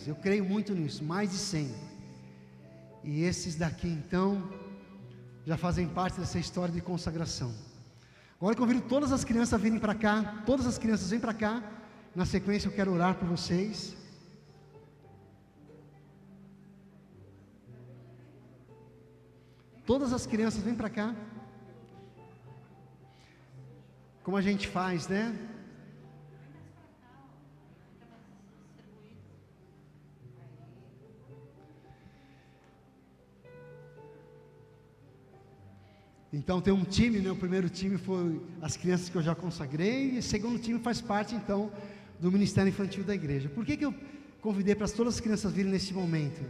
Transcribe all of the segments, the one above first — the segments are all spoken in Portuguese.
Eu creio muito nisso, mais de 100. E esses daqui, então, já fazem parte dessa história de consagração. Agora eu convido todas as crianças a virem para cá. Todas as crianças vêm para cá. Na sequência eu quero orar por vocês. Todas as crianças vêm para cá. Como a gente faz, né? Então tem um time, né? O primeiro time foi as crianças que eu já consagrei, e o segundo time faz parte então do Ministério Infantil da igreja. Por que eu convidei para todas as crianças virem nesse momento?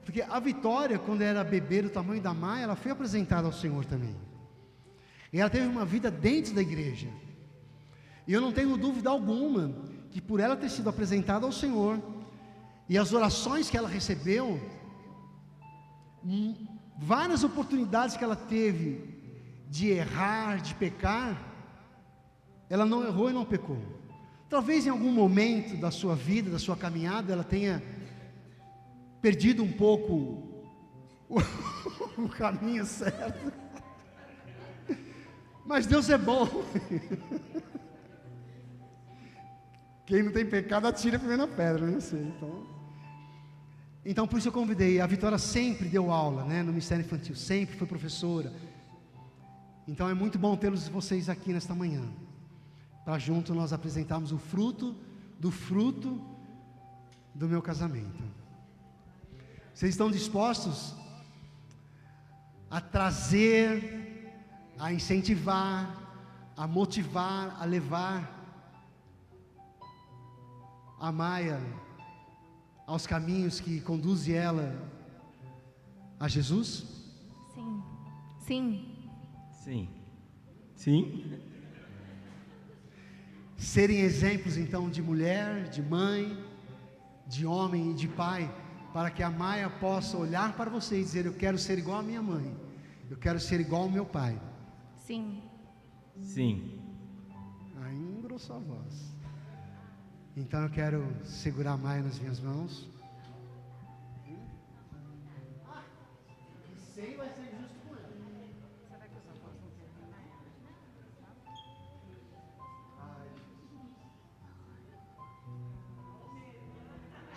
Porque a Vitória, quando era bebê do tamanho da Maia, ela foi apresentada ao Senhor também. E ela teve uma vida dentro da igreja. E eu não tenho dúvida alguma que por ela ter sido apresentada ao Senhor, e as orações que ela recebeu, várias oportunidades que ela teve de errar, de pecar, ela não errou e não pecou. Talvez em algum momento da sua vida, da sua caminhada, ela tenha perdido um pouco o caminho certo. Mas Deus é bom. Quem não tem pecado atira a primeira pedra, não sei. Então por isso eu convidei. A Vitória sempre deu aula, né, no Ministério Infantil, sempre foi professora. Então é muito bom tê-los vocês aqui nesta manhã, para junto nós apresentarmos o fruto do meu casamento. Vocês estão dispostos a trazer, a incentivar, a motivar, a levar a Maia aos caminhos que conduzem ela a Jesus? Sim. Sim. Sim. Sim. Serem exemplos então de mulher, de mãe, de homem e de pai, para que a Maia possa olhar para você e dizer: eu quero ser igual a minha mãe, eu quero ser igual ao meu pai. Sim. Sim. Aí engrossou a voz. Então eu quero segurar a Maia nas minhas mãos. Sei vai ser justo com ela. Será que os avós vão ter?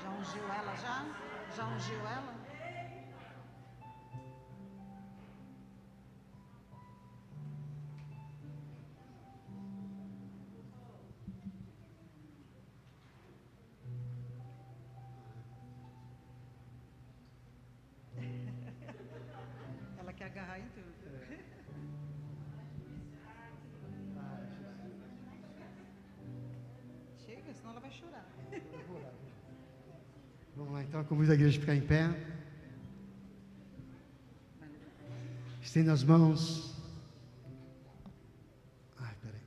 Já ungiu ela já? Já ungiu ela? Ela quer agarrar em tudo. Chega, senão ela vai chorar. Vamos lá, então eu convido a igreja a ficar em pé. Estenda as mãos. Ai, peraí.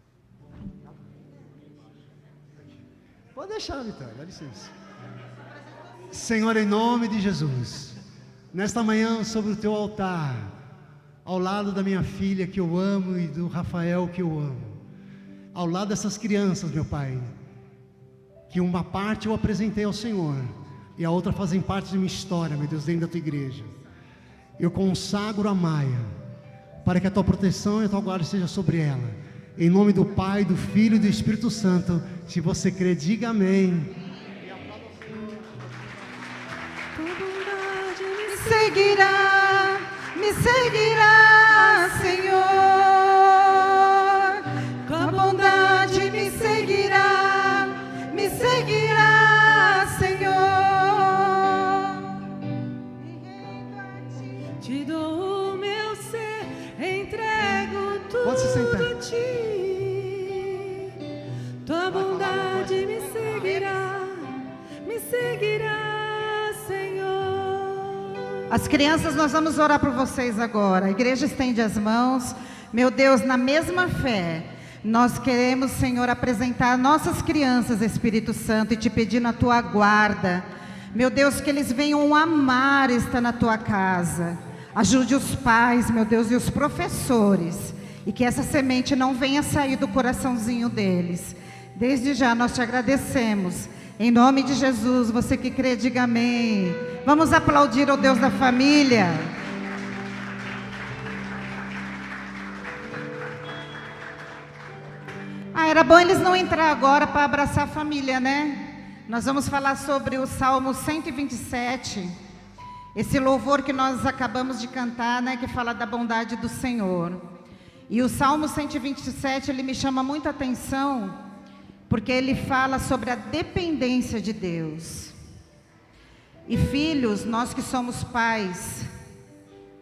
Pode deixar, Vitória, dá licença. Senhor, em nome de Jesus, nesta manhã sobre o teu altar, ao lado da minha filha que eu amo e do Rafael que eu amo, ao lado dessas crianças, meu Pai, que uma parte eu apresentei ao Senhor e a outra fazem parte de minha história, meu Deus, dentro da tua igreja. Eu consagro a Maia, para que a tua proteção e a tua guarda seja sobre ela, em nome do Pai, do Filho e do Espírito Santo. Se você crê, diga amém. Me seguirá, Senhor, com a bondade me seguirá, Senhor. Te dou o meu ser, entrego tudo a ti. Tua bondade me seguirá, Senhor. As crianças, nós vamos orar por vocês agora. A igreja estende as mãos. Meu Deus, na mesma fé, nós queremos, Senhor, apresentar nossas crianças, Espírito Santo, e te pedir na tua guarda. Meu Deus, que eles venham amar estar na tua casa. Ajude os pais, meu Deus, e os professores, e que essa semente não venha sair do coraçãozinho deles. Desde já nós te agradecemos Em nome de Jesus, você que crê, diga amém. Vamos aplaudir ao Deus da família. Era bom eles não entrar agora para abraçar a família, né? Nós vamos falar sobre o Salmo 127, esse louvor que nós acabamos de cantar, né? Que fala da bondade do Senhor. E o Salmo 127, ele me chama muita atenção, porque ele fala sobre a dependência de Deus. E filhos, nós que somos pais,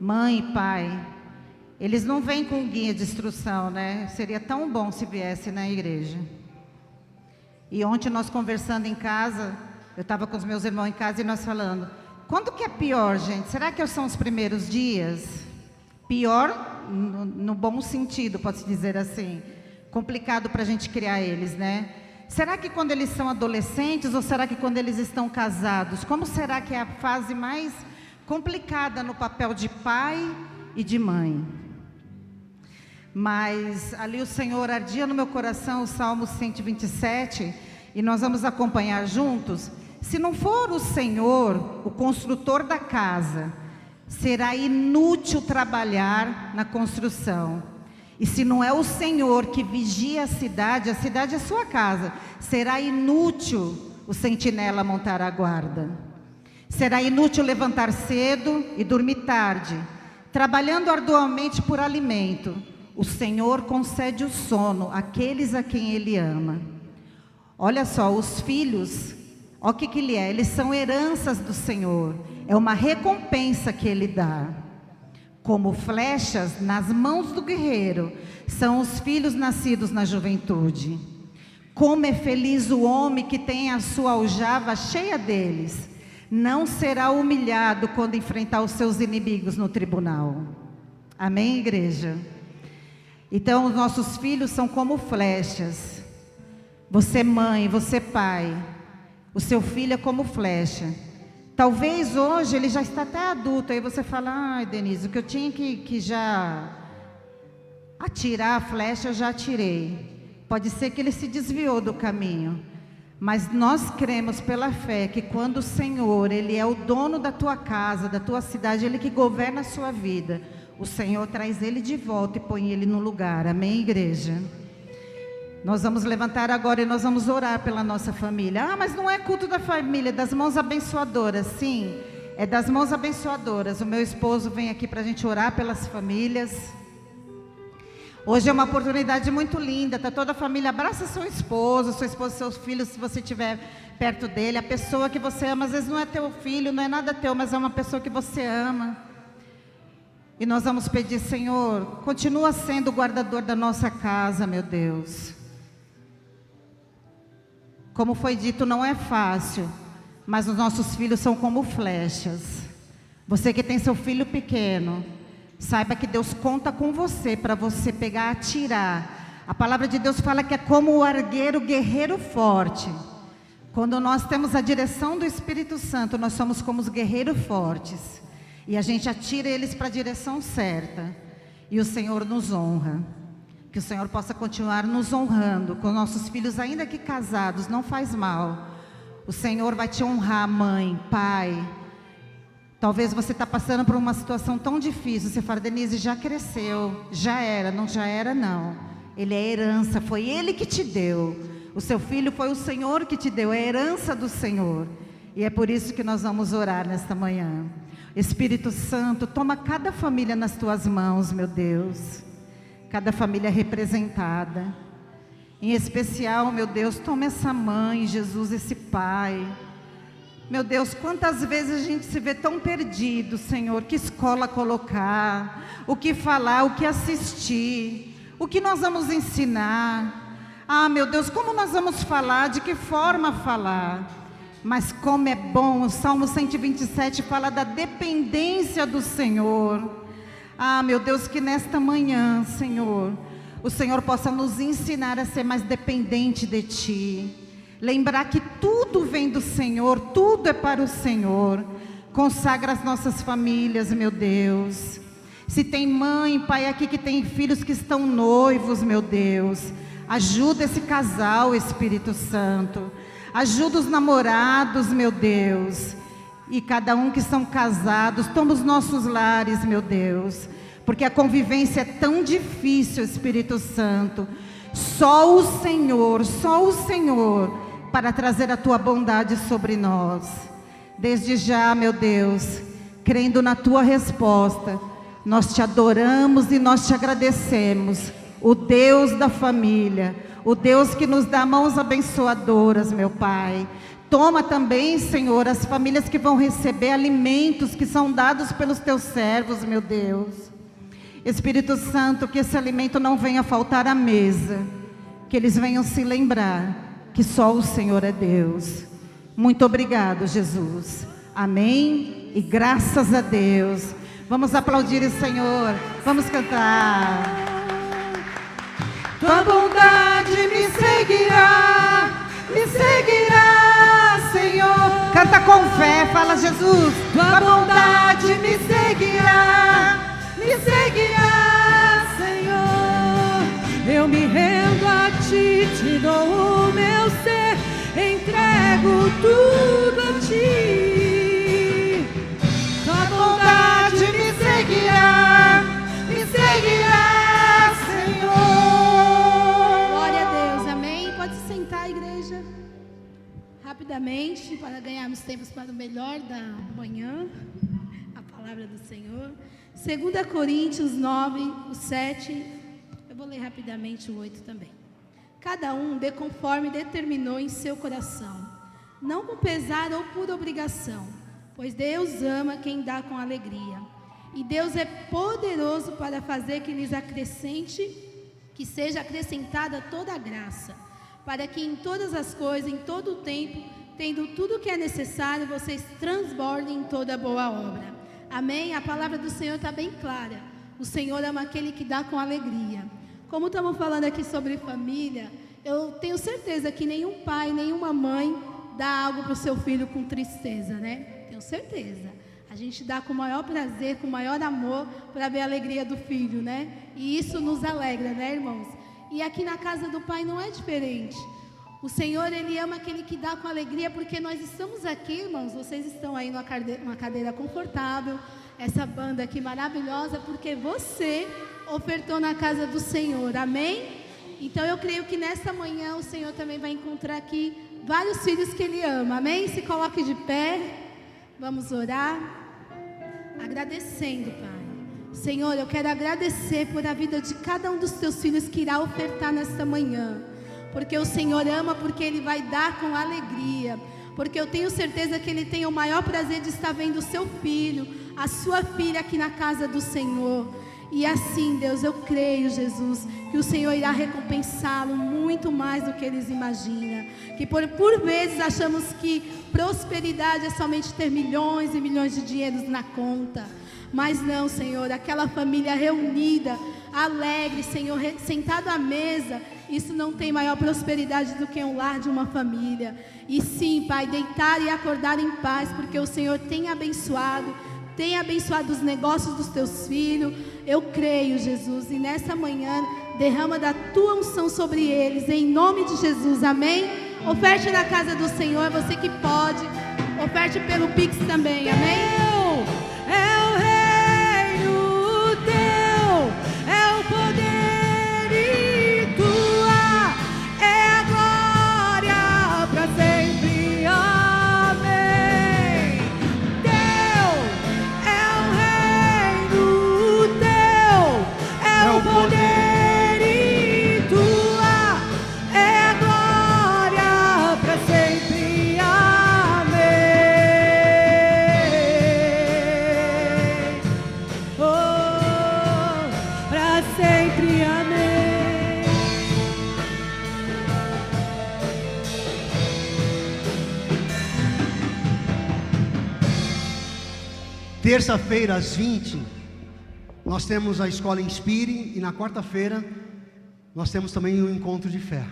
mãe e pai, eles não vêm com guia de instrução, né? Seria tão bom se viesse na igreja. E ontem nós conversando em casa, eu estava com os meus irmãos em casa e nós falando, quando que é pior, gente? Será que são os primeiros dias? Pior no bom sentido, pode-se dizer assim. Complicado para a gente criar eles, né? Será que quando eles são adolescentes ou será que quando eles estão casados? Como será que é a fase mais complicada no papel de pai e de mãe? Mas ali o Senhor ardia no meu coração o Salmo 127 e nós vamos acompanhar juntos. Se não for o Senhor, o construtor da casa, será inútil trabalhar na construção. E se não é o Senhor que vigia a cidade é sua casa, será inútil o sentinela montar a guarda. Será inútil levantar cedo e dormir tarde, trabalhando arduamente por alimento. O Senhor concede o sono àqueles a quem Ele ama. Olha só, os filhos, olha o que Ele é, eles são heranças do Senhor, é uma recompensa que Ele dá. Como flechas nas mãos do guerreiro, são os filhos nascidos na juventude. Como é feliz o homem que tem a sua aljava cheia deles, não será humilhado quando enfrentar os seus inimigos no tribunal. Amém, igreja? Então, os nossos filhos são como flechas. Você mãe, você pai, o seu filho é como flecha. Talvez hoje ele já está até adulto, aí você fala, ai Denise, o que eu tinha que já atirar a flecha, eu já atirei. Pode ser que ele se desviou do caminho, mas nós cremos pela fé que quando o Senhor, Ele é o dono da tua casa, da tua cidade, Ele que governa a sua vida, o Senhor traz ele de volta e põe ele no lugar. Amém, igreja? Nós vamos levantar agora e nós vamos orar pela nossa família. Ah, mas não é culto da família, é das mãos abençoadoras. Sim, é das mãos abençoadoras. O meu esposo vem aqui para a gente orar pelas famílias. Hoje é uma oportunidade muito linda, tá toda a família, abraça seu esposo, seus filhos, se você estiver perto dele. A pessoa que você ama, às vezes não é teu filho, não é nada teu, mas é uma pessoa que você ama. E nós vamos pedir, Senhor, continua sendo o guardador da nossa casa, meu Deus. Como foi dito, não é fácil, mas os nossos filhos são como flechas. Você que tem seu filho pequeno, saiba que Deus conta com você para você pegar, atirar. A palavra de Deus fala que é como o argueiro guerreiro forte. Quando nós temos a direção do Espírito Santo, nós somos como os guerreiros fortes. E a gente atira eles para a direção certa. E o Senhor nos honra. Que o Senhor possa continuar nos honrando com nossos filhos, ainda que casados, não faz mal. O Senhor vai te honrar, mãe, pai. Talvez você está passando por uma situação tão difícil. Você fala, Denise, já cresceu. Já era, não. Ele é herança, foi Ele que te deu. O seu filho foi o Senhor que te deu, é a herança do Senhor. E é por isso que nós vamos orar nesta manhã. Espírito Santo, toma cada família nas tuas mãos, meu Deus. Cada família representada. Em especial, meu Deus, toma essa mãe, Jesus, esse pai. Meu Deus, quantas vezes a gente se vê tão perdido, Senhor. Que escola colocar, o que falar, o que assistir, o que nós vamos ensinar. Ah, meu Deus, como nós vamos falar, de que forma falar. Mas como é bom, o Salmo 127 fala da dependência do Senhor. Ah, meu Deus, que nesta manhã, Senhor, o Senhor possa nos ensinar a ser mais dependente de Ti. Lembrar que tudo vem do Senhor, tudo é para o Senhor. Consagra as nossas famílias, meu Deus. Se tem mãe, pai aqui que tem filhos que estão noivos, meu Deus, ajuda esse casal, Espírito Santo. Ajuda os namorados, meu Deus. E cada um que são casados, toma os nossos lares, meu Deus. Porque a convivência é tão difícil, Espírito Santo. Só o Senhor, para trazer a tua bondade sobre nós. Desde já, meu Deus, crendo na tua resposta, nós te adoramos e nós te agradecemos. O Deus da família, o Deus que nos dá mãos abençoadoras, meu Pai. Toma também, Senhor, as famílias que vão receber alimentos que são dados pelos teus servos, meu Deus. Espírito Santo, que esse alimento não venha faltar à mesa, que eles venham se lembrar que só o Senhor é Deus. Muito obrigado, Jesus. Amém? E graças a Deus. Vamos aplaudir o Senhor. Vamos cantar. Tua bondade me seguirá, Senhor. Canta com fé, fala Jesus. Tua bondade me seguirá, Senhor. Eu me rendo a ti, te dou o meu ser, entrego tudo a ti. Tua bondade me seguirá, Senhor. Glória a Deus, amém? Pode se sentar, igreja. Rapidamente, para ganharmos tempos para o melhor da manhã, a palavra do Senhor. 2 Coríntios 9, o 7, eu vou ler rapidamente o 8 também. Cada um dê conforme determinou em seu coração, não com pesar ou por obrigação, pois Deus ama quem dá com alegria. E Deus é poderoso para fazer que lhes acrescente, que seja acrescentada toda a graça, para que em todas as coisas, em todo o tempo, tendo tudo o que é necessário, vocês transbordem em toda boa obra. Amém? A palavra do Senhor está bem clara. O Senhor ama aquele que dá com alegria. Como estamos falando aqui sobre família, eu tenho certeza que nenhum pai, nenhuma mãe dá algo para o seu filho com tristeza, né? Tenho certeza. A gente dá com o maior prazer, com o maior amor, para ver a alegria do filho, né? E isso nos alegra, né, irmãos? E aqui na casa do Pai não é diferente. O Senhor, Ele ama aquele que dá com alegria, porque nós estamos aqui, irmãos, vocês estão aí numa cadeira confortável, essa banda aqui maravilhosa, porque você ofertou na casa do Senhor, amém? Então eu creio que nessa manhã o Senhor também vai encontrar aqui vários filhos que Ele ama, amém? Se coloque de pé, vamos orar, agradecendo, Pai. Senhor, eu quero agradecer por a vida de cada um dos teus filhos que irá ofertar nesta manhã, porque o Senhor ama, porque Ele vai dar com alegria, porque eu tenho certeza que Ele tem o maior prazer de estar vendo o seu filho, a sua filha aqui na casa do Senhor. E assim, Deus, eu creio, Jesus, que o Senhor irá recompensá-lo muito mais do que eles imaginam. Que por vezes achamos que prosperidade é somente ter milhões e milhões de dinheiros na conta. Mas não, Senhor, aquela família reunida, alegre, Senhor, sentado à mesa, isso não tem maior prosperidade do que um lar de uma família. E sim, Pai, deitar e acordar em paz, porque o Senhor tem abençoado os negócios dos teus filhos. Eu creio, Jesus, e nessa manhã derrama da tua unção sobre eles, em nome de Jesus, amém? Oferte na casa do Senhor, você que pode, oferte pelo Pix também, amém? É o reino teu, é o poder e tua é a glória para sempre, amém. Teu é o reino teu, é o poder e tua é a glória para sempre, amém. Oh, para sempre, amém. Terça-feira, às 20, nós temos a Escola Inspire, e na quarta-feira nós temos também o Encontro de Fé.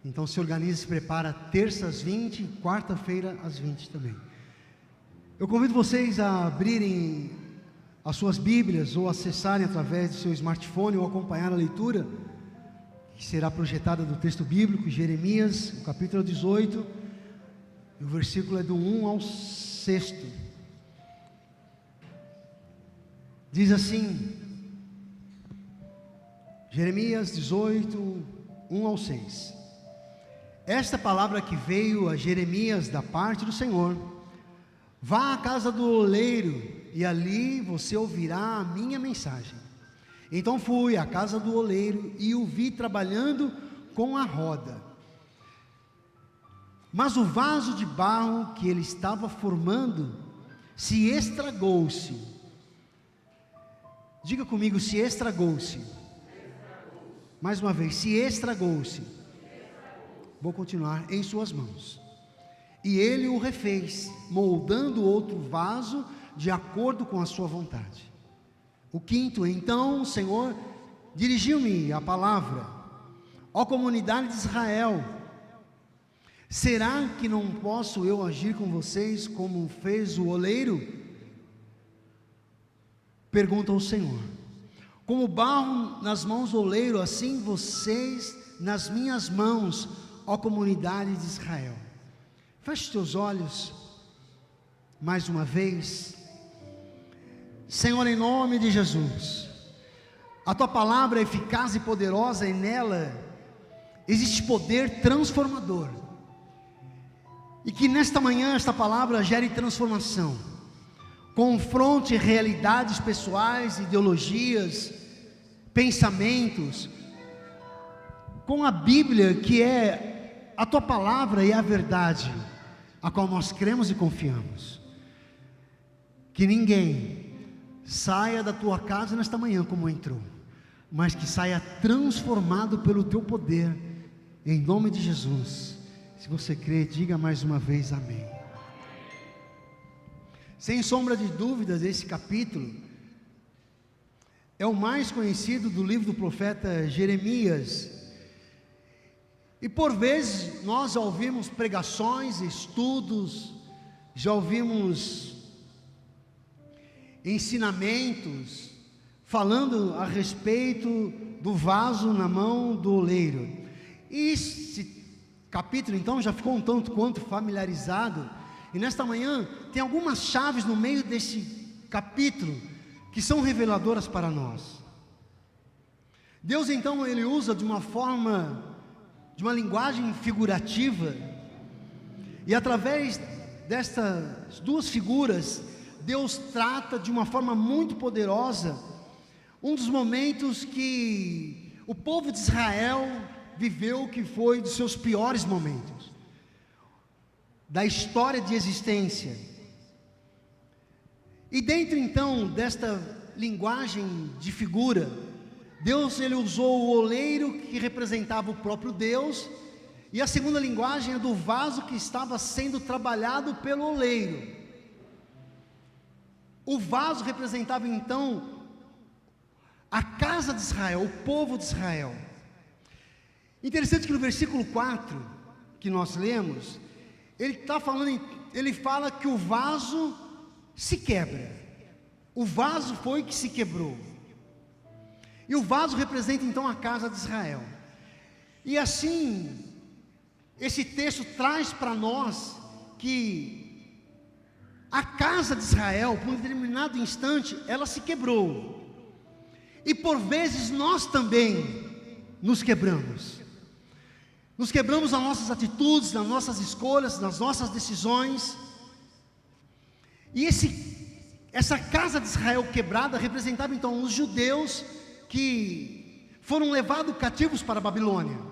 Então se organize, se prepara, terça às 20, quarta-feira às 20 também. Eu convido vocês a abrirem as suas Bíblias, ou acessarem através do seu smartphone, ou acompanhar a leitura, que será projetada do texto bíblico, Jeremias, o capítulo 18, e o versículo é do 1 ao 6. Diz assim, Jeremias 18, 1 ao 6. Esta palavra que veio a Jeremias da parte do Senhor: vá à casa do oleiro, e ali você ouvirá a minha mensagem. Então fui à casa do oleiro e o vi trabalhando com a roda. Mas o vaso de barro que ele estava formando se estragou-se. Diga comigo, se estragou-se. Mais uma vez, se estragou-se. Vou continuar, em suas mãos. E ele o refez, moldando outro vaso de acordo com a sua vontade. O 5º, então o Senhor dirigiu-me a palavra: ó comunidade de Israel, será que não posso eu agir com vocês como fez o oleiro? Pergunta o Senhor. Como barro nas mãos do oleiro, assim vocês nas minhas mãos, ó comunidade de Israel. Feche os teus olhos, mais uma vez. Senhor, em nome de Jesus, a Tua palavra é eficaz e poderosa, e nela existe poder transformador, e que nesta manhã esta palavra gere transformação, confronte realidades pessoais, ideologias, pensamentos, com a Bíblia, que é a Tua palavra e a verdade, a qual nós cremos e confiamos. Que ninguém saia da tua casa nesta manhã como entrou, mas que saia transformado pelo teu poder, em nome de Jesus. Se você crê, diga mais uma vez amém. Sem sombra de dúvidas, esse capítulo é o mais conhecido do livro do profeta Jeremias, e por vezes nós já ouvimos pregações, estudos, já ouvimos ensinamentos falando a respeito do vaso na mão do oleiro. E esse capítulo então já ficou um tanto quanto familiarizado, e nesta manhã tem algumas chaves no meio desse capítulo que são reveladoras para nós. Deus então, ele usa de uma forma, de uma linguagem figurativa, e através destas duas figuras Deus trata de uma forma muito poderosa um dos momentos que o povo de Israel viveu, que foi dos seus piores momentos da história de existência. E dentro então desta linguagem de figura, Deus, ele usou o oleiro, que representava o próprio Deus, e a segunda linguagem é do vaso que estava sendo trabalhado pelo oleiro. O vaso representava então a casa de Israel, o povo de Israel. Interessante que no versículo 4 que nós lemos, ele fala que o vaso se quebra. O vaso foi que se quebrou. E o vaso representa então a casa de Israel. E assim, esse texto traz para nós que a casa de Israel, por um determinado instante, ela se quebrou. E por vezes nós também nos quebramos. Nos quebramos nas nossas atitudes, nas nossas escolhas, nas nossas decisões. E essa casa de Israel quebrada representava então os judeus que foram levados cativos para a Babilônia.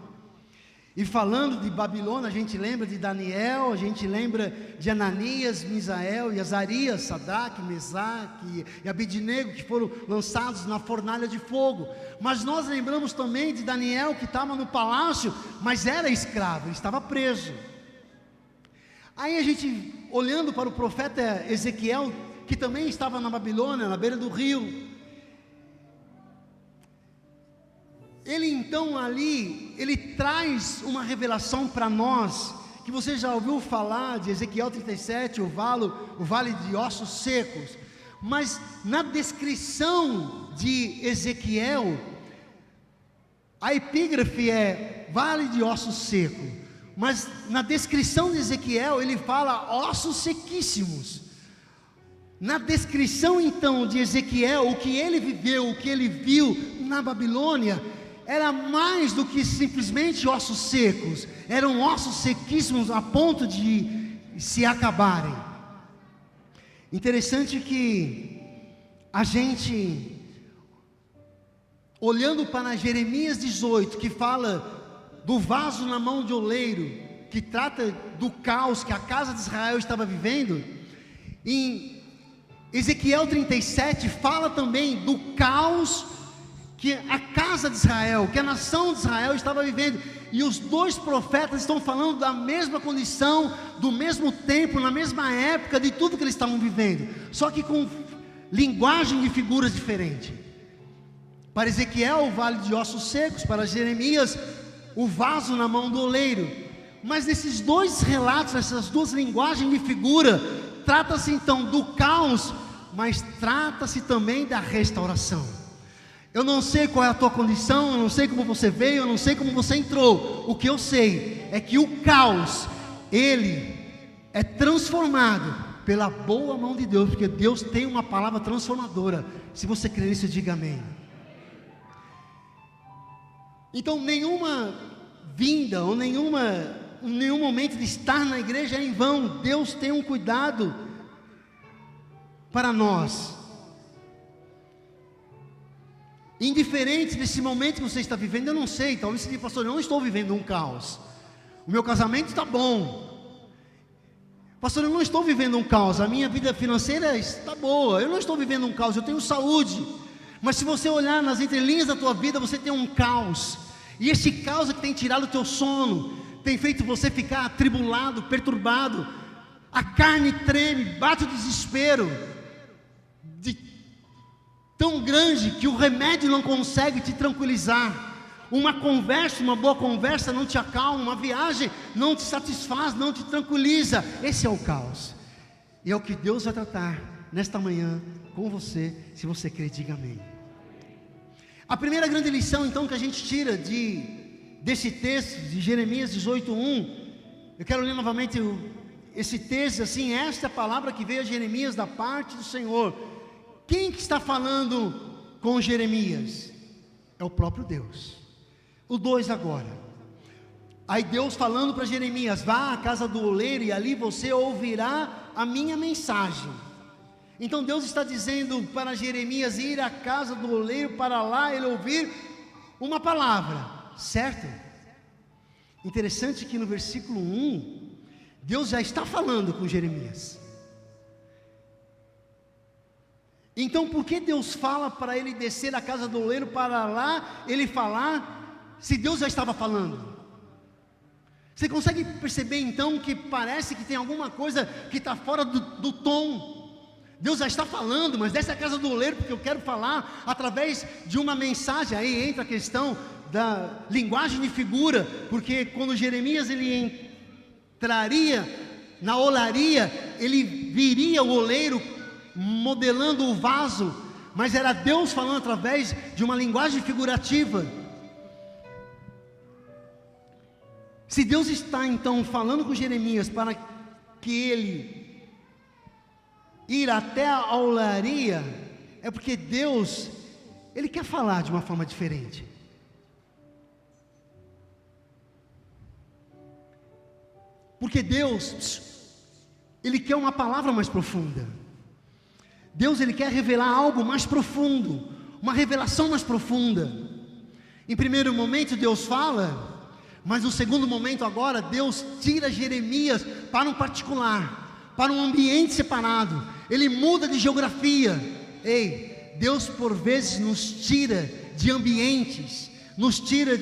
E falando de Babilônia, a gente lembra de Daniel, a gente lembra de Ananias, Misael e Azarias, Sadraque, Mesaque e Abednego, que foram lançados na fornalha de fogo. Mas nós lembramos também de Daniel, que estava no palácio, mas era escravo, ele estava preso. Aí a gente, olhando para o profeta Ezequiel, que também estava na Babilônia, na beira do rio, ele então ali, ele traz uma revelação para nós, que você já ouviu falar de Ezequiel 37, o vale de ossos secos, mas na descrição de Ezequiel, A epígrafe é vale de ossos secos, mas na descrição de Ezequiel ele fala ossos sequíssimos. Na descrição então de Ezequiel, o que ele viveu, o que ele viu na Babilônia, era mais do que simplesmente ossos secos, eram ossos sequíssimos a ponto de se acabarem. Interessante que a gente, olhando para Jeremias 18, que fala do vaso na mão de oleiro, que trata do caos que a casa de Israel estava vivendo, em Ezequiel 37 fala também do caos que a casa de Israel, que a nação de Israel estava vivendo, e os dois profetas estão falando da mesma condição, do mesmo tempo, na mesma época, de tudo que eles estavam vivendo, só que com linguagem de figuras diferentes. Para Ezequiel, o vale de ossos secos; para Jeremias, o vaso na mão do oleiro. Mas nesses dois relatos, essas duas linguagens de figura, trata-se então do caos, mas trata-se também da restauração. Eu não sei qual é a tua condição, eu não sei como você veio, eu não sei como você entrou. O que eu sei é que o caos, ele é transformado pela boa mão de Deus, porque Deus tem uma palavra transformadora. Se você crer nisso, diga amém. Então nenhuma vinda ou nenhum momento de estar na igreja é em vão. Deus tem um cuidado para nós. Indiferente desse momento que você está vivendo, eu não sei, talvez você diga: pastor, eu não estou vivendo um caos, o meu casamento está bom. Pastor, eu não estou vivendo um caos, a minha vida financeira está boa, eu não estou vivendo um caos, eu tenho saúde. Mas se você olhar nas entrelinhas da tua vida, você tem um caos, e esse caos é que tem tirado o teu sono, tem feito você ficar atribulado, perturbado, a carne treme, bate o desespero, tão grande que o remédio não consegue te tranquilizar. Uma conversa, uma boa conversa não te acalma, uma viagem não te satisfaz, não te tranquiliza. Esse é o caos, e é o que Deus vai tratar nesta manhã com você. Se você crer, diga amém. A primeira grande lição então que a gente tira desse texto de Jeremias 18:1, eu quero ler novamente esse texto assim: esta é a palavra que veio a Jeremias da parte do Senhor. Quem que está falando com Jeremias? É o próprio Deus. O 2 agora. Aí Deus falando para Jeremias: vá à casa do oleiro e ali você ouvirá a minha mensagem. Então Deus está dizendo para Jeremias ir à casa do oleiro, para lá ele ouvir uma palavra, certo? Interessante que no versículo 1, Deus já está falando com Jeremias. Então por que Deus fala para ele descer à casa do oleiro, para lá ele falar, se Deus já estava falando? Você consegue perceber então que parece que tem alguma coisa que está fora do tom? Deus já está falando, mas desce à casa do oleiro porque eu quero falar através de uma mensagem. Aí entra a questão da linguagem de figura, porque quando Jeremias ele entraria na olaria, ele viria o oleiro modelando o vaso, mas era Deus falando através de uma linguagem figurativa. Se Deus está então falando com Jeremias para que ele ir até a olaria, é porque Deus, ele quer falar de uma forma diferente. Porque Deus, ele quer uma palavra mais profunda. Deus, ele quer revelar algo mais profundo, uma revelação mais profunda. Em primeiro momento Deus fala, mas no segundo momento agora Deus tira Jeremias para um particular, para um ambiente separado. Ele muda de geografia. Ei, Deus por vezes nos tira de ambientes, nos tira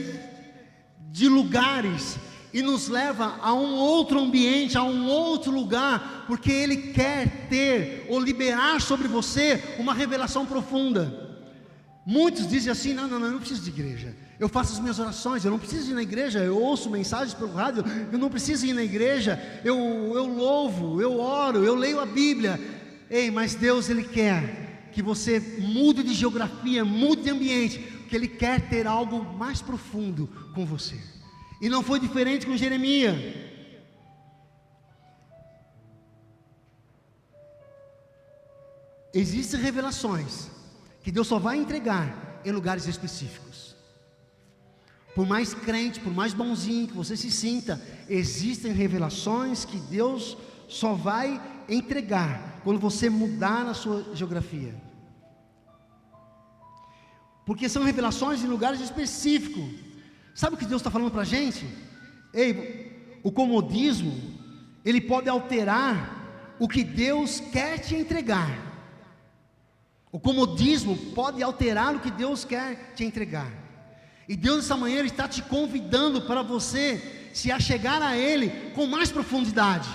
de lugares e nos leva a um outro ambiente, a um outro lugar, porque Ele quer ter ou liberar sobre você uma revelação profunda. Muitos dizem assim: não, eu não preciso de igreja, eu faço as minhas orações, eu não preciso ir na igreja, eu ouço mensagens pelo rádio, eu não preciso ir na igreja, eu louvo, eu oro, eu leio a Bíblia. Ei, mas Deus, Ele quer que você mude de geografia, mude de ambiente, que Ele quer ter algo mais profundo com você. E não foi diferente com Jeremias. Existem revelações que Deus só vai entregar em lugares específicos. Por mais crente, por mais bonzinho que você se sinta, existem revelações que Deus só vai entregar quando você mudar na sua geografia. Porque são revelações em lugares específicos. Sabe o que Deus está falando para a gente? Ei, o comodismo, ele pode alterar o que Deus quer te entregar. O comodismo pode alterar o que Deus quer te entregar. E Deus essa manhã Ele está te convidando para você se achegar a Ele com mais profundidade.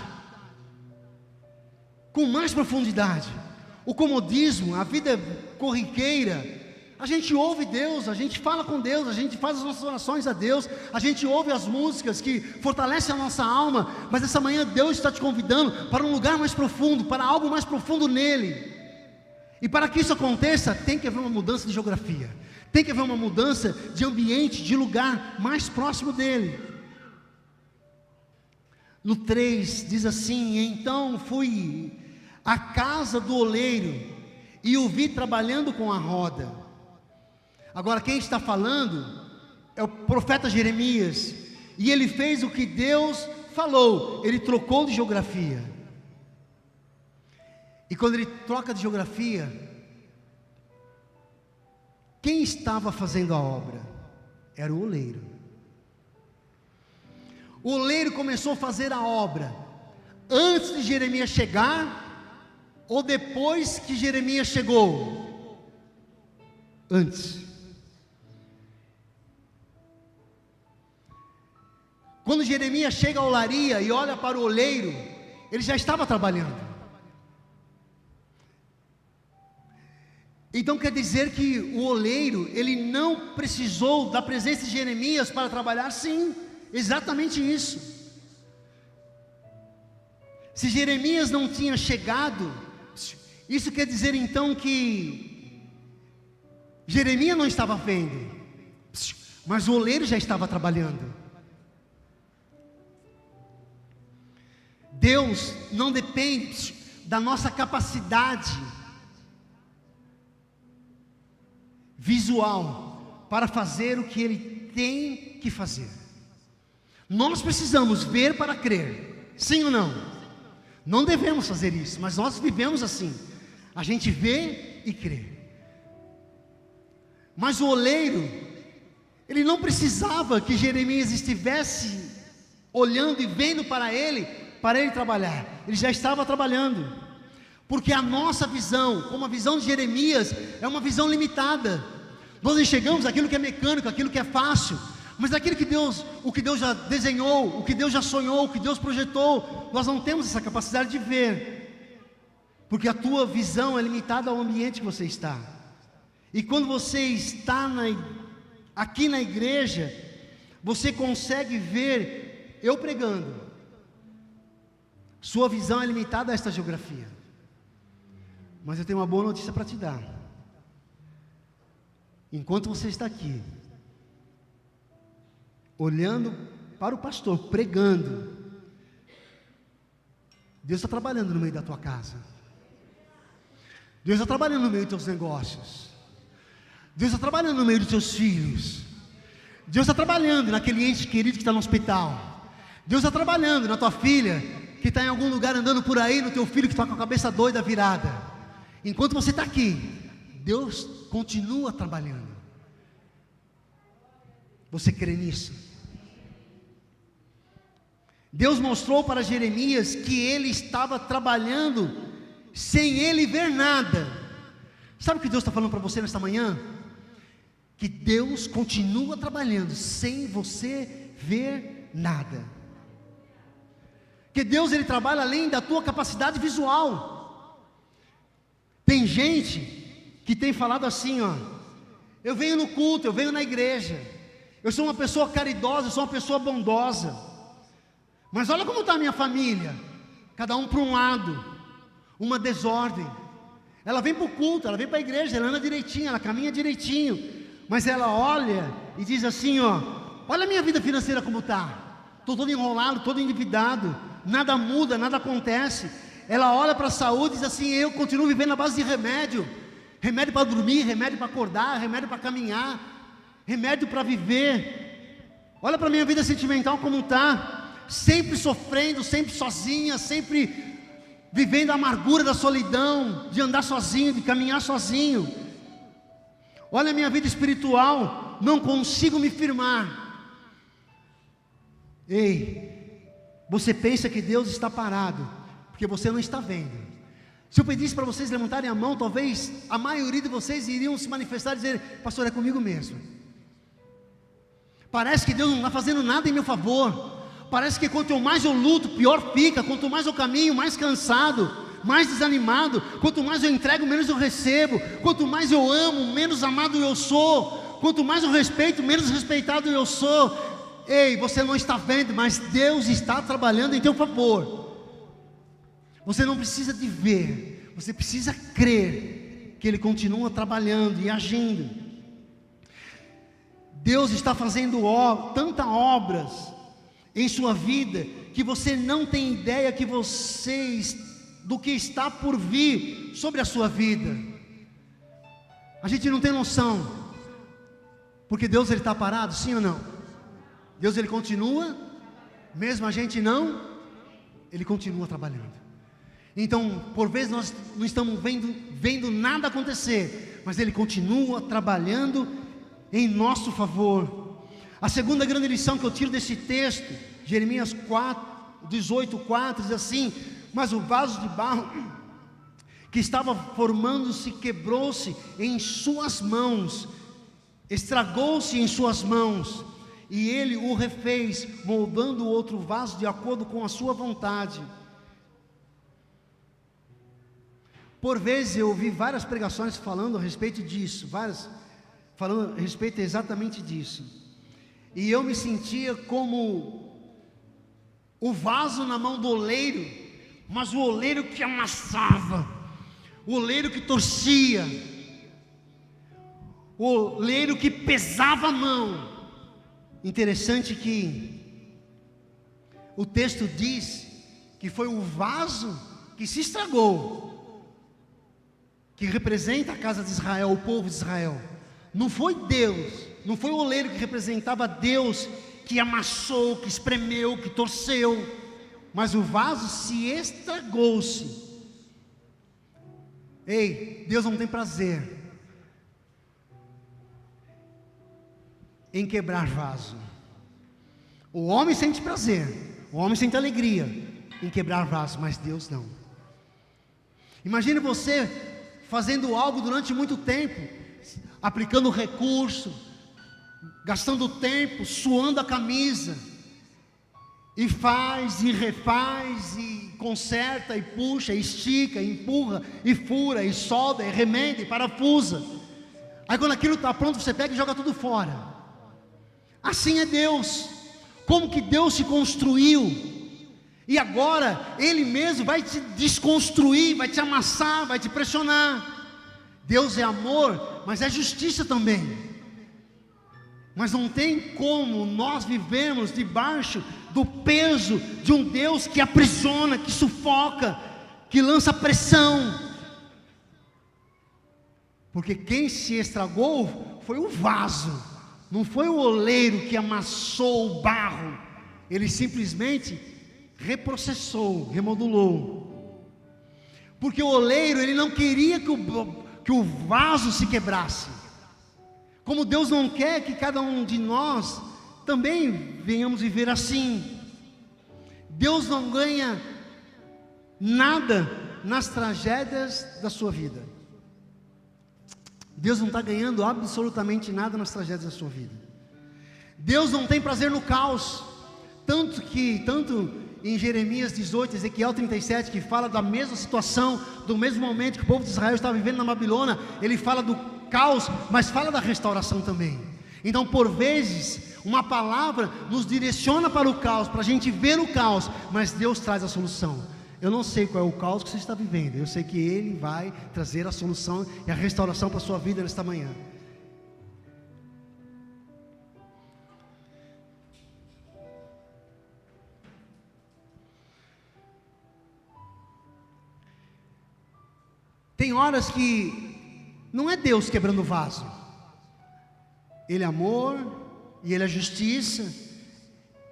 Com mais profundidade. O comodismo, a vida corriqueira, a gente ouve Deus, a gente fala com Deus, a gente faz as nossas orações a Deus, a gente ouve as músicas que fortalecem a nossa alma, mas essa manhã Deus está te convidando para um lugar mais profundo, para algo mais profundo nele. E para que isso aconteça, tem que haver uma mudança de geografia, tem que haver uma mudança de ambiente, de lugar mais próximo dele. No 3 diz assim: então fui à casa do oleiro e o vi trabalhando com a roda. Agora quem está falando é o profeta Jeremias, e ele fez o que Deus falou, ele trocou de geografia. E quando ele troca de geografia, quem estava fazendo a obra? Era o oleiro. O oleiro começou a fazer a obra antes de Jeremias chegar, ou depois que Jeremias chegou? Antes. Quando Jeremias chega à olaria e olha para o oleiro, ele já estava trabalhando. Então quer dizer que o oleiro, ele não precisou da presença de Jeremias para trabalhar? Sim, exatamente isso. Se Jeremias não tinha chegado, isso quer dizer então que Jeremias não estava vendo, mas o oleiro já estava trabalhando. Deus não depende da nossa capacidade visual para fazer o que Ele tem que fazer. Nós precisamos ver para crer, sim ou não? Não devemos fazer isso, mas nós vivemos assim. A gente vê e crê. Mas o oleiro, ele não precisava que Jeremias estivesse olhando e vendo para ele trabalhar. Ele já estava trabalhando. Porque a nossa visão, como a visão de Jeremias, é uma visão limitada. Nós enxergamos aquilo que é mecânico, aquilo que é fácil, mas aquilo que Deus, o que Deus já desenhou, o que Deus já sonhou, o que Deus projetou, nós não temos essa capacidade de ver, porque a tua visão é limitada ao ambiente que você está. E quando você está aqui na igreja, você consegue ver eu pregando. Sua visão é limitada a esta geografia. Mas eu tenho uma boa notícia para te dar. Enquanto você está aqui, olhando para o pastor, pregando, Deus está trabalhando no meio da tua casa. Deus está trabalhando no meio dos teus negócios. Deus está trabalhando no meio dos teus filhos. Deus está trabalhando naquele ente querido que está no hospital. Deus está trabalhando na tua filha que está em algum lugar andando por aí, no teu filho que está com a cabeça doida virada. Enquanto você está aqui, Deus continua trabalhando. Você crê nisso? Deus mostrou para Jeremias que ele estava trabalhando sem ele ver nada. Sabe o que Deus está falando para você nesta manhã? Que Deus continua trabalhando sem você ver nada. Que Deus ele trabalha além da tua capacidade visual. Tem gente que tem falado assim, ó: eu venho no culto, eu venho na igreja, eu sou uma pessoa caridosa, eu sou uma pessoa bondosa, mas olha como está a minha família, cada um para um lado, uma desordem. Ela vem para o culto, ela vem para a igreja, ela anda direitinho, ela caminha direitinho, mas ela olha e diz assim, ó, olha a minha vida financeira como está, estou todo enrolado, todo endividado, nada muda, nada acontece. Ela olha para a saúde e diz assim, eu continuo vivendo na base de remédio para dormir, remédio para acordar, remédio para caminhar, remédio para viver. Olha para a minha vida sentimental como está, sempre sofrendo, sempre sozinha, sempre vivendo a amargura da solidão, de andar sozinho, de caminhar sozinho. Olha a minha vida espiritual, não consigo me firmar. Ei, você pensa que Deus está parado, porque você não está vendo. Se eu pedisse para vocês levantarem a mão, talvez a maioria de vocês iriam se manifestar e dizer, pastor, é comigo mesmo. Parece que Deus não está fazendo nada em meu favor. Parece que quanto mais eu luto, pior fica. Quanto mais eu caminho, mais cansado, mais desanimado. Quanto mais eu entrego, menos eu recebo. Quanto mais eu amo, menos amado eu sou. Quanto mais eu respeito, menos respeitado eu sou. Ei, você não está vendo, mas Deus está trabalhando em teu favor. Você não precisa de ver, você precisa crer que Ele continua trabalhando e agindo. Deus está fazendo tantas obras em sua vida, que você não tem ideia do que está por vir sobre a sua vida. A gente não tem noção, porque Deus ele está parado, sim ou não? Deus ele continua, mesmo a gente não, Ele continua trabalhando. Então, por vezes nós não estamos vendo nada acontecer, mas Ele continua trabalhando em nosso favor. A segunda grande lição que eu tiro desse texto, Jeremias 18:4, diz assim: mas o vaso de barro que estava formando-se quebrou-se em suas mãos, estragou-se em suas mãos, e Ele o refez, moldando outro vaso de acordo com a sua vontade. Por vezes eu ouvi várias pregações falando a respeito disso, falando a respeito exatamente disso, e eu me sentia como o vaso na mão do oleiro, mas o oleiro que amassava, o oleiro que torcia, o oleiro que pesava a mão. Interessante que o texto diz que foi o vaso que se estragou, que representa a casa de Israel, o povo de Israel. Não foi Deus, não foi o oleiro que representava Deus, que amassou, que espremeu, que torceu, mas o vaso se estragou-se. Ei, Deus não tem prazer em quebrar vaso. O homem sente prazer, o homem sente alegria em quebrar vaso, mas Deus não. Imagine você fazendo algo durante muito tempo, aplicando recurso, gastando tempo, suando a camisa, e faz e refaz e conserta e puxa, e estica, e empurra, e fura, e solda, e remenda, e parafusa. Aí quando aquilo está pronto, você pega e joga tudo fora. Assim é Deus. Como que Deus se construiu, e agora Ele mesmo vai te desconstruir, vai te amassar, vai te pressionar. Deus é amor, mas é justiça também. Mas não tem como nós vivemos debaixo do peso de um Deus que aprisiona, que sufoca, que lança pressão. Porque quem se estragou foi o vaso, não foi o oleiro que amassou o barro. Ele simplesmente reprocessou, remodulou. Porque o oleiro, ele não queria que o vaso se quebrasse. Como Deus não quer que cada um de nós também venhamos viver assim. Deus não ganha nada nas tragédias da sua vida. Deus não está ganhando absolutamente nada nas tragédias da sua vida. Deus não tem prazer no caos. Tanto em Jeremias 18, Ezequiel 37, que fala da mesma situação, do mesmo momento que o povo de Israel estava vivendo na Babilônia, ele fala do caos, mas fala da restauração também. Então, por vezes, uma palavra nos direciona para o caos, para a gente ver o caos, mas Deus traz a solução. Eu não sei qual é o caos que você está vivendo, eu sei que Ele vai trazer a solução e a restauração para a sua vida nesta manhã. Tem horas que não é Deus quebrando o vaso. Ele é amor e Ele é justiça,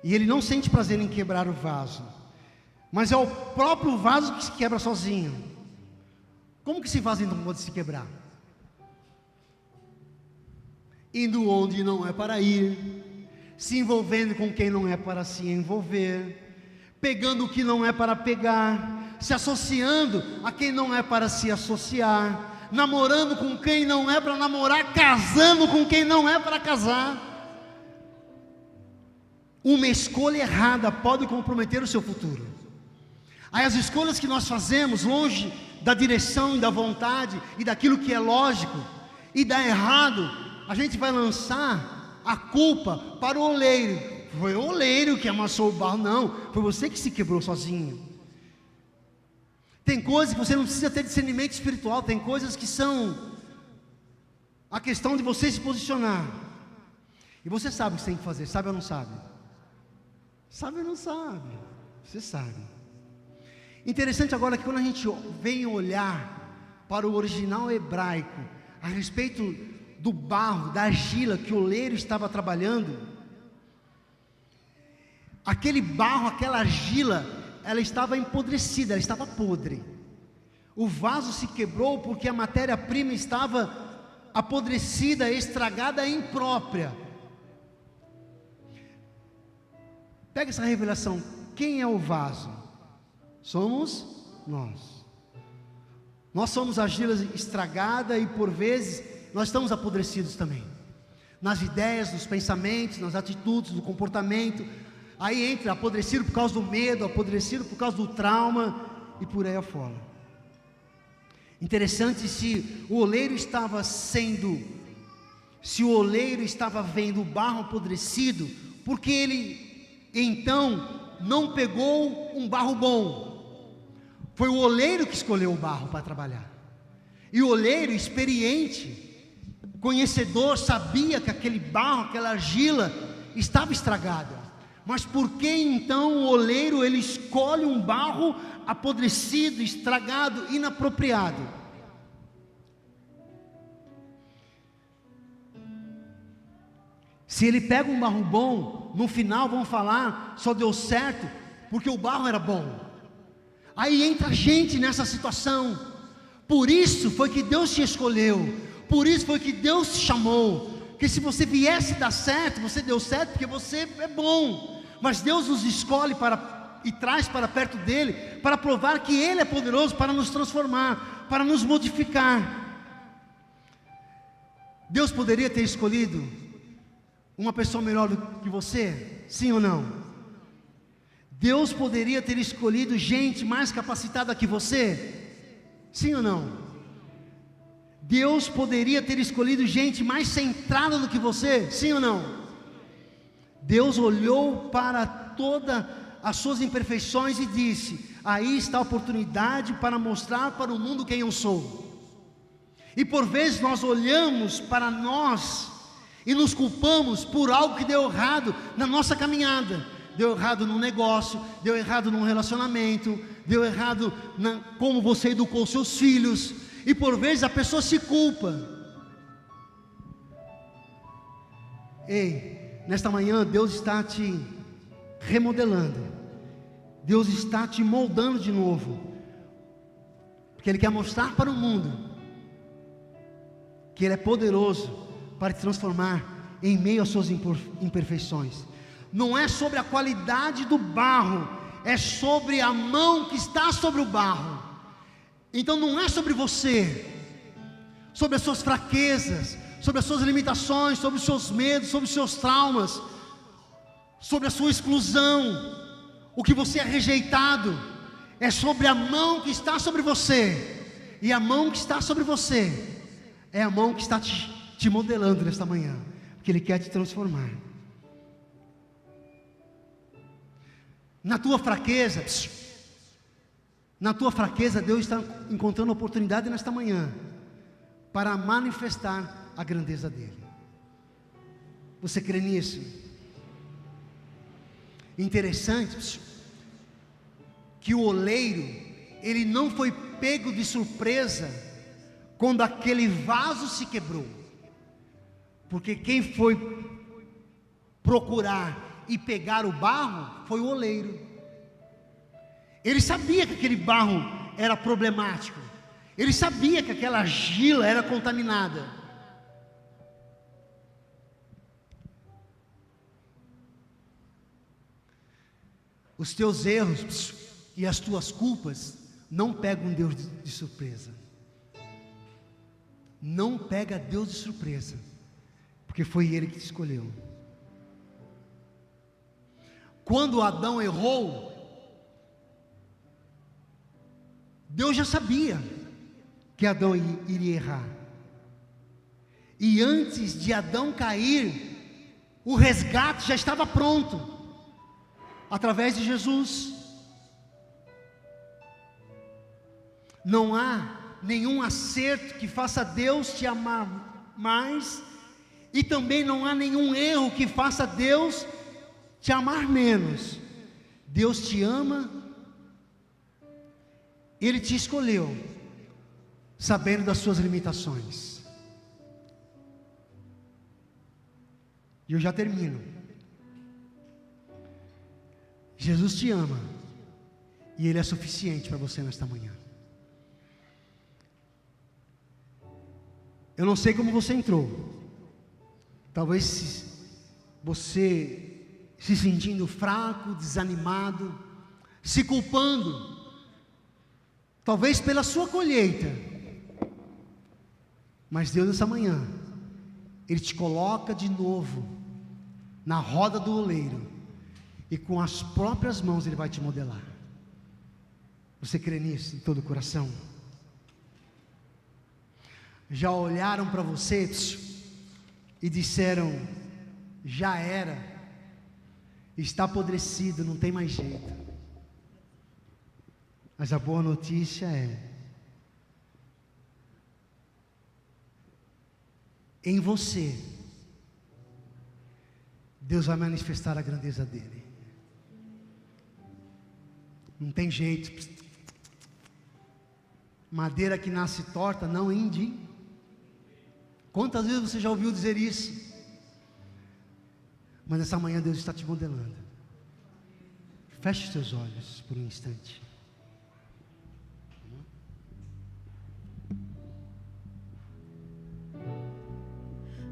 e Ele não sente prazer em quebrar o vaso, mas é o próprio vaso que se quebra sozinho. Como que esse vaso então pode se quebrar? Indo onde não é para ir, se envolvendo com quem não é para se envolver, pegando o que não é para pegar, se associando a quem não é para se associar, namorando com quem não é para namorar, casando com quem não é para casar. Uma escolha errada pode comprometer o seu futuro. Aí as escolhas que nós fazemos longe da direção e da vontade e daquilo que é lógico, e dá errado, a gente vai lançar a culpa para o oleiro. Foi o oleiro que amassou o barro. Não, foi você que se quebrou sozinho. Tem coisas que você não precisa ter discernimento espiritual. Tem coisas que são a questão de você se posicionar. E você sabe o que você tem que fazer, sabe ou não sabe? Sabe ou não sabe? Você sabe. Interessante agora que quando a gente vem olhar para o original hebraico a respeito do barro, da argila que o oleiro estava trabalhando, aquele barro, aquela argila, ela estava empodrecida, ela estava podre. O vaso se quebrou porque a matéria-prima estava apodrecida, estragada e imprópria. Pega essa revelação. Quem é o vaso? Somos nós. Nós somos argila estragada e por vezes nós estamos apodrecidos também. Nas ideias, nos pensamentos, nas atitudes, no comportamento. Aí entra apodrecido por causa do medo, apodrecido por causa do trauma e por aí afora. Interessante, se o oleiro estava vendo o barro apodrecido, porque ele então não pegou um barro bom. Foi o oleiro que escolheu o barro para trabalhar. E o oleiro experiente, conhecedor, sabia que aquele barro, aquela argila estava estragada. Mas por que então o oleiro ele escolhe um barro apodrecido, estragado, inapropriado? Se ele pega um barro bom, no final vão falar, só deu certo porque o barro era bom. Aí entra a gente nessa situação. Por isso foi que Deus te escolheu, por isso foi que Deus te chamou. Porque se você viesse dar certo, você deu certo porque você é bom. Mas Deus nos escolhe e traz para perto dEle, para provar que Ele é poderoso para nos transformar, para nos modificar. Deus poderia ter escolhido uma pessoa melhor do que você? Sim ou não? Deus poderia ter escolhido gente mais capacitada que você? Sim ou não? Deus poderia ter escolhido gente mais centrada do que você? Sim ou não? Deus olhou para todas as suas imperfeições e disse: aí está a oportunidade para mostrar para o mundo quem eu sou. E por vezes nós olhamos para nós e nos culpamos por algo que deu errado na nossa caminhada. Deu errado num negócio, deu errado num relacionamento, deu errado como você educou seus filhos. E por vezes a pessoa se culpa. Ei, nesta manhã Deus está te remodelando. Deus está te moldando de novo. Porque Ele quer mostrar para o mundo que Ele é poderoso para te transformar em meio às suas imperfeições. Não é sobre a qualidade do barro, é sobre a mão que está sobre o barro. Então não é sobre você, sobre as suas fraquezas, sobre as suas limitações, sobre os seus medos, sobre os seus traumas, sobre a sua exclusão, o que você é rejeitado. É sobre a mão que está sobre você. E a mão que está sobre você é a mão que está te modelando nesta manhã, porque Ele quer te transformar. Na tua fraqueza, Deus está encontrando oportunidade nesta manhã para manifestar a grandeza dEle. Você crê nisso? Interessante que o oleiro, ele não foi pego de surpresa quando aquele vaso se quebrou. Porque quem foi procurar e pegar o barro foi o oleiro. Ele sabia que aquele barro era problemático. Ele sabia que aquela argila era contaminada. Os teus erros e as tuas culpas não pegam Deus de surpresa. Não pega Deus de surpresa, porque foi Ele que te escolheu. Quando Adão errou, Deus já sabia que Adão iria errar. E antes de Adão cair, o resgate já estava pronto, através de Jesus. Não há nenhum acerto que faça Deus te amar mais, e também não há nenhum erro que faça Deus te amar menos. Deus te ama, Ele te escolheu, sabendo das suas limitações. E eu já termino. Jesus te ama, e Ele é suficiente para você nesta manhã. Eu não sei como você entrou. Talvez você se sentindo fraco, desanimado, se culpando, talvez pela sua colheita. Mas Deus, nessa manhã, Ele te coloca de novo na roda do oleiro, e com as próprias mãos Ele vai te modelar. Você crê nisso de todo o coração? Já olharam para você e disseram: já era, está apodrecido, não tem mais jeito. Mas a boa notícia é: em você, Deus vai manifestar a grandeza dEle. Não tem jeito. Madeira que nasce torta não ende. Quantas vezes você já ouviu dizer isso? Mas nessa manhã Deus está te modelando. Feche os seus olhos por um instante.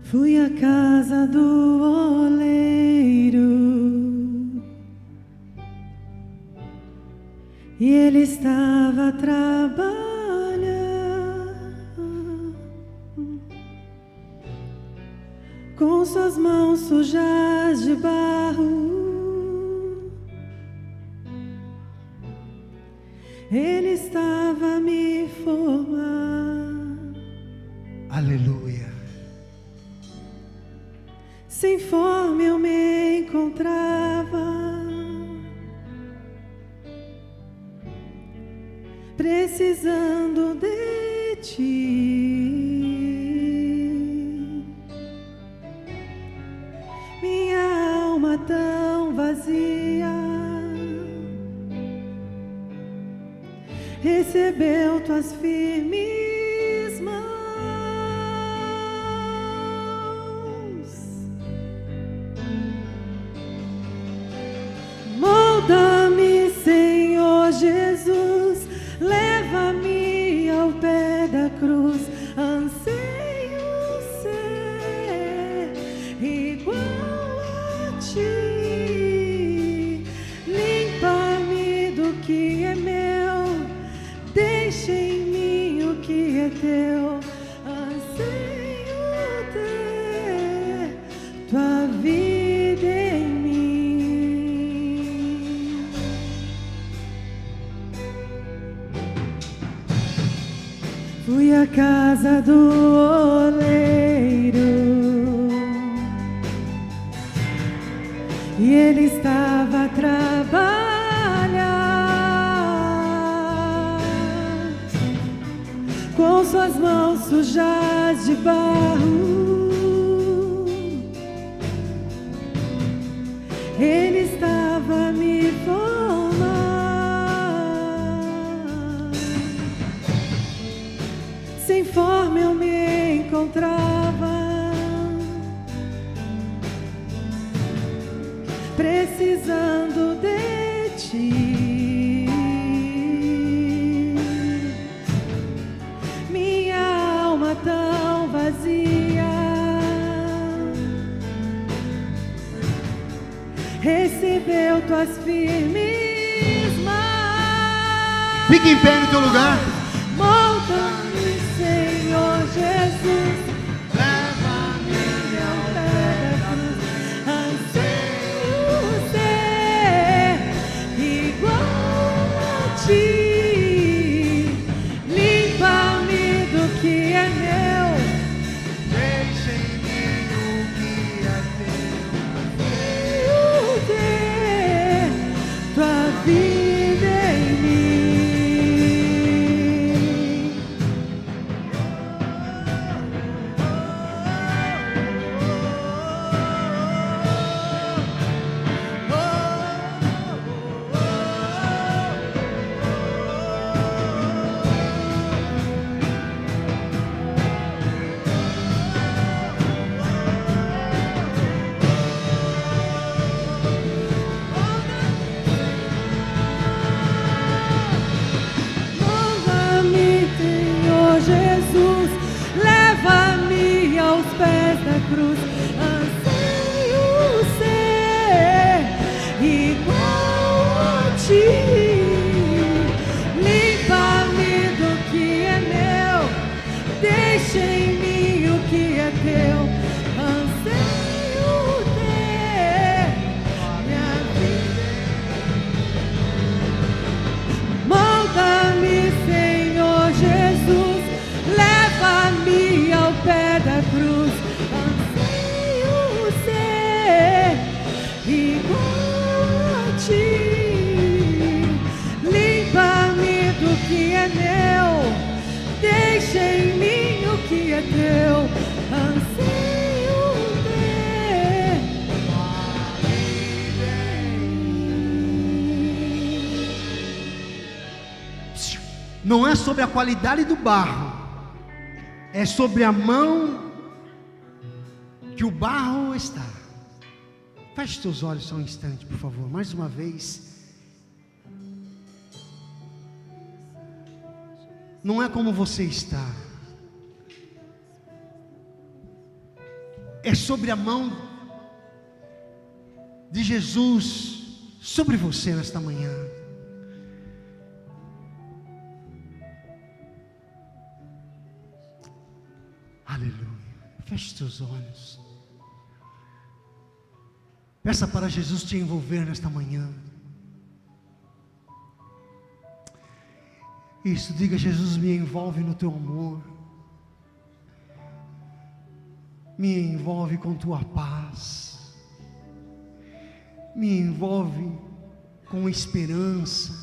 Fui à casa do oleiro e ele estava trabalhando com suas mãos sujas de barro. Ele estava a me formar. Aleluia. Sem forma eu me encontrava, precisando de ti. Minha alma tão vazia recebeu tuas firmes mãos. Molda-me, Senhor Jesus, leva-me ao pé da cruz. Anseio ser igual a ti. Limpa-me do que é meu, deixa em mim o que é teu. Anseio ter tua vida em mim. Fui à casa do oleiro e ele estava a trabalhar com suas mãos sujas de barro. Ele estava a me formar. sem forma eu me encontrava, precisando de ti. Minha alma tão vazia recebeu tuas firmes mãos. Fique em pé no teu lugar. Molda-me, Senhor Jesus, leva-me ao pé da cruz. Anseio ser igual a ti. Limpa-me do que é meu, Deixa em mim o que é ter tua vida em mim. Molda-me, Senhor Jesus, leva-me aos pés da cruz. Anseio ser igual a ti. Limpa-me do que é meu, deixa em mim o que é teu. Anseio ter minha vida. Molda-me, Senhor Jesus, leva-me ao pé da cruz. Anseio ser igual a ti. Limpa-me do que é meu, deixa em mim o que é teu. Anseio ter vida em mim. Não é sobre a qualidade do barro, é sobre a mão que o barro está. Feche teus olhos só um instante, por favor, mais uma vez. Não é como você está, é sobre a mão de Jesus sobre você nesta manhã. Aleluia. Feche teus olhos. Peça para Jesus te envolver nesta manhã. Isso, diga: Jesus, me envolve no teu amor. Me envolve com tua paz. Me envolve com esperança.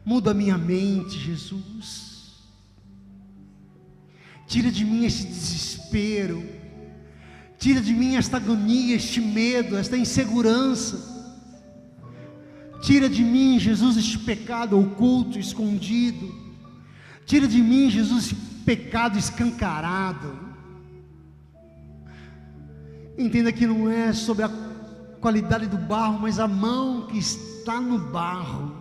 Muda a minha mente, Jesus. Tira de mim esse desespero. Tira de mim esta agonia, este medo, esta insegurança. Tira de mim, Jesus, este pecado oculto, escondido. Tira de mim, Jesus, esse pecado escancarado. Entenda que não é sobre a qualidade do barro, mas a mão que está no barro.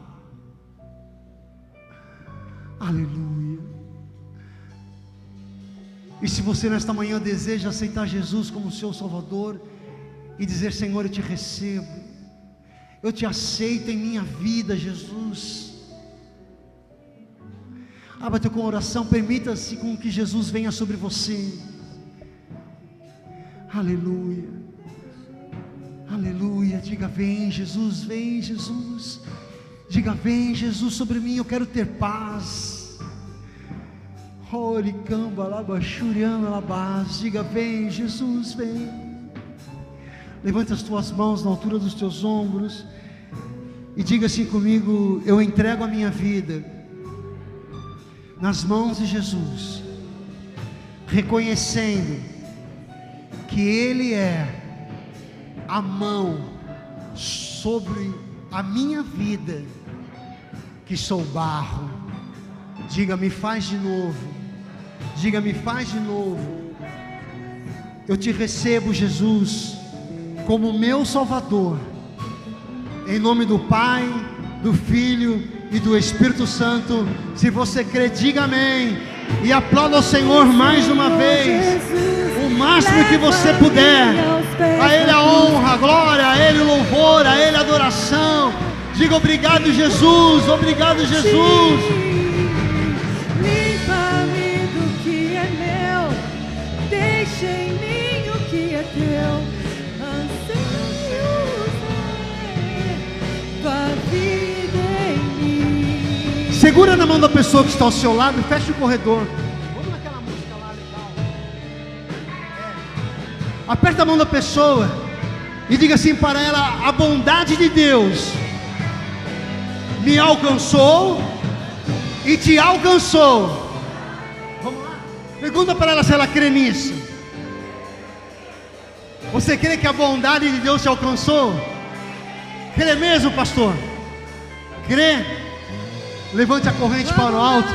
Aleluia. E se você nesta manhã deseja aceitar Jesus como seu Salvador e dizer: Senhor, eu te recebo, eu te aceito em minha vida, Jesus. Abra teu coração, permita-se com que Jesus venha sobre você. Aleluia, aleluia. Diga: vem Jesus, vem Jesus. Diga: vem Jesus sobre mim, eu quero ter paz. Diga: vem Jesus, vem. Levante as tuas mãos na altura dos teus ombros e diga assim comigo: eu entrego a minha vida nas mãos de Jesus, reconhecendo que Ele é a mão sobre a minha vida, que sou barro. Diga: me faz de novo. Diga: me faz de novo. Eu te recebo, Jesus, como meu Salvador. Em nome do Pai, do Filho e do Espírito Santo. Se você crê, diga amém. E aplauda ao Senhor mais uma vez. O máximo que você puder. A Ele a honra, a glória, a Ele o louvor, a Ele a adoração. Diga: obrigado, Jesus. Obrigado, Jesus. Limpa-me do que é meu, deixa em mim o que é teu. Anseio ver tua vida em mim. Segura na mão da pessoa que está ao seu lado e fecha o corredor. Vamos naquela música lá legal. Aperta a mão da pessoa e diga assim para ela: a bondade de Deus me alcançou e te alcançou. Vamos lá? Pergunta para ela se ela crê nisso. Você crê que a bondade de Deus te alcançou? Crê mesmo, pastor? Crê? Levante a corrente para o alto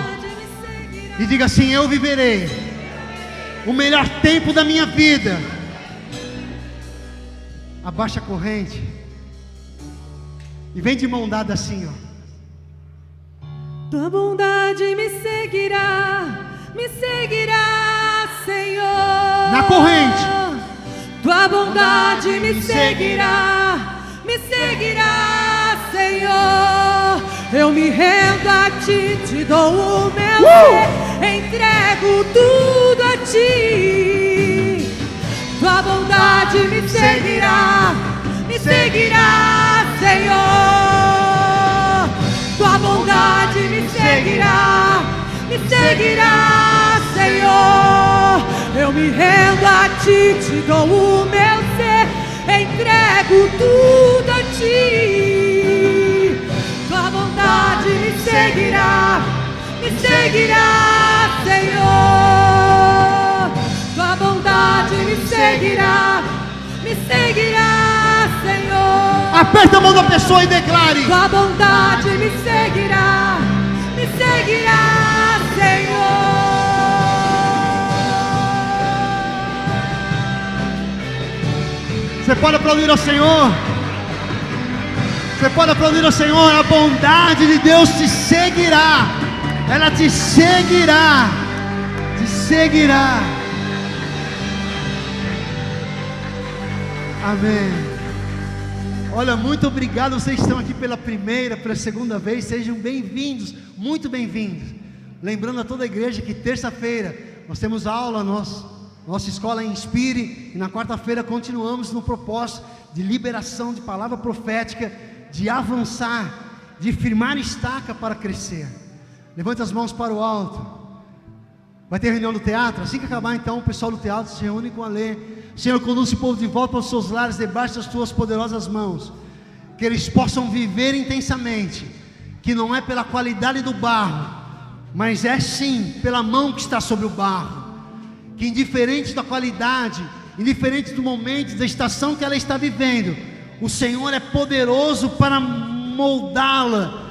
e diga assim: eu viverei o melhor tempo da minha vida. Abaixa a corrente e vem de mão dada assim, ó. Tua bondade me seguirá, Senhor. Na corrente. Tua bondade me seguirá, Senhor. Eu me rendo a ti, te dou o meu ser, entrego tudo a ti. Tua bondade me seguirá, Senhor. Tua bondade me seguirá, Senhor. Eu me rendo a ti, te dou o meu ser, entrego tudo a ti. Tua bondade me seguirá, Senhor. Tua bondade me seguirá, Senhor. Aperta a mão da pessoa e declare: tua bondade me seguirá, Senhor. Você pode aplaudir ao Senhor. Você pode aplaudir ao Senhor. A bondade de Deus te seguirá. Ela te seguirá. Te seguirá. Amém. Olha, muito obrigado. Vocês estão aqui pela primeira, pela segunda vez. Sejam bem-vindos, muito bem-vindos. Lembrando a toda a igreja que terça-feira nós temos aula, nossa escola Inspire. E na quarta-feira continuamos no propósito de liberação de palavra profética, de avançar, de firmar estaca para crescer. Levante as mãos para o alto. Vai ter reunião do teatro. Assim que acabar, então, o pessoal do teatro se reúne com a Lê. Senhor, conduz o povo de volta aos seus lares, debaixo das tuas poderosas mãos. Que eles possam viver intensamente, que não é pela qualidade do barro, mas é sim pela mão que está sobre o barro. Que indiferente da qualidade, indiferente do momento, da estação que ela está vivendo, o Senhor é poderoso para moldá-la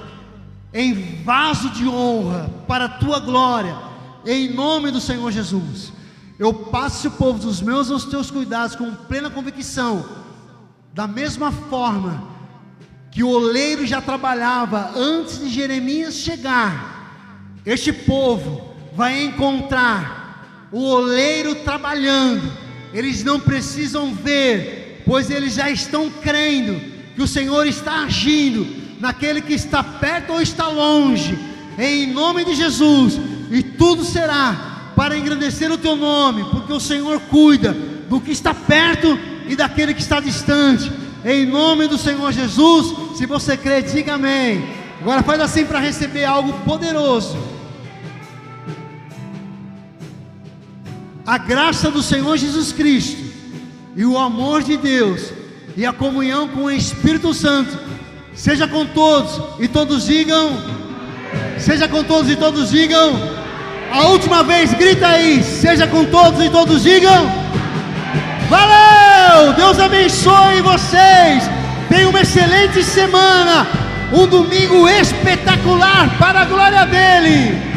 em vaso de honra para a tua glória, em nome do Senhor Jesus. Eu passo o povo dos meus aos teus cuidados com plena convicção, da mesma forma que o oleiro já trabalhava antes de Jeremias chegar. Este povo vai encontrar o oleiro trabalhando. Eles não precisam ver, pois eles já estão crendo que o Senhor está agindo naquele que está perto ou está longe, em nome de Jesus. E tudo será para engrandecer o teu nome, porque o Senhor cuida do que está perto e daquele que está distante, em nome do Senhor Jesus. Se você crê, diga amém. Agora faz assim para receber algo poderoso. A graça do Senhor Jesus Cristo, e o amor de Deus, e a comunhão com o Espírito Santo, seja com todos, e todos digam, seja com todos e todos digam. A última vez, grita aí, seja com todos e todos digam. Valeu! Deus abençoe vocês. Tenham uma excelente semana. Um domingo espetacular para a glória dele.